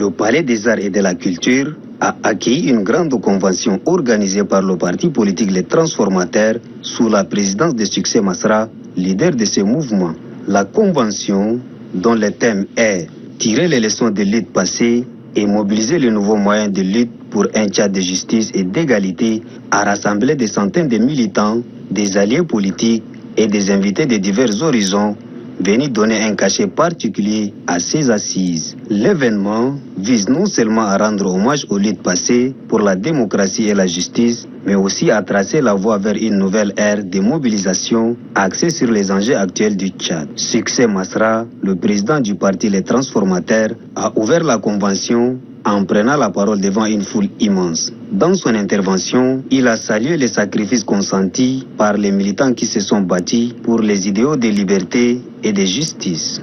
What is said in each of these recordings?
le Palais des Arts et de la Culture a accueilli une grande convention organisée par le parti politique Les Transformateurs sous la présidence de Succès Masra, leader de ce mouvement. La convention, dont le thème est « Tirer les leçons de lutte passée et mobiliser les nouveaux moyens de lutte pour un Tchad de justice et d'égalité », a rassemblé des centaines de militants, des alliés politiques et des invités de divers horizons venus donner un cachet particulier à ces assises. L'événement vise non seulement à rendre hommage aux luttes passées pour la démocratie et la justice, mais aussi à tracer la voie vers une nouvelle ère de mobilisation axée sur les enjeux actuels du Tchad. Succès Masra, le président du parti Les Transformateurs, a ouvert la convention en prenant la parole devant une foule immense. Dans son intervention, il a salué les sacrifices consentis par les militants qui se sont battus pour les idéaux de liberté et de justice.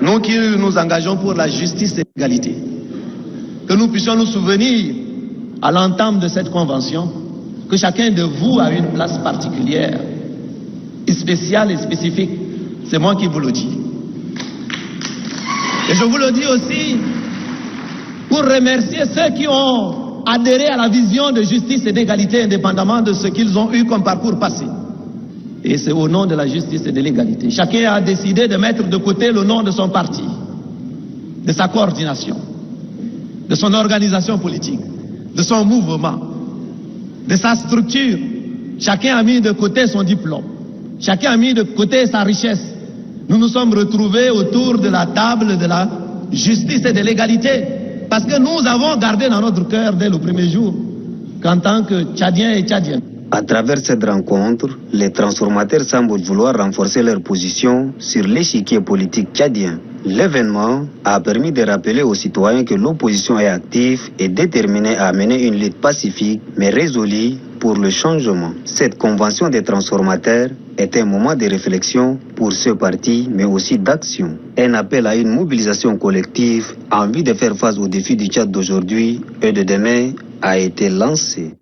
Nous qui nous engageons pour la justice et l'égalité, que nous puissions nous souvenir à l'entame de cette convention que chacun de vous a une place particulière, spéciale et spécifique. C'est moi qui vous le dis. Et je vous le dis aussi pour remercier ceux qui ont adhéré à la vision de justice et d'égalité indépendamment de ce qu'ils ont eu comme parcours passé. Et c'est au nom de la justice et de l'égalité. Chacun a décidé de mettre de côté le nom de son parti, de sa coordination, de son organisation politique, de son mouvement, de sa structure. Chacun a mis de côté son diplôme. Chacun a mis de côté sa richesse. Nous nous sommes retrouvés autour de la table de la justice et de l'égalité. Parce que nous avons gardé dans notre cœur dès le premier jour qu'en tant que Tchadiens et Tchadiennes. À travers cette rencontre, les transformateurs semblent vouloir renforcer leur position sur l'échiquier politique tchadien. L'événement a permis de rappeler aux citoyens que l'opposition est active et déterminée à mener une lutte pacifique mais résolue pour le changement. Cette convention des transformateurs est un moment de réflexion pour ce parti, mais aussi d'action. Un appel à une mobilisation collective en vue de faire face aux défis du Tchad d'aujourd'hui et de demain a été lancé.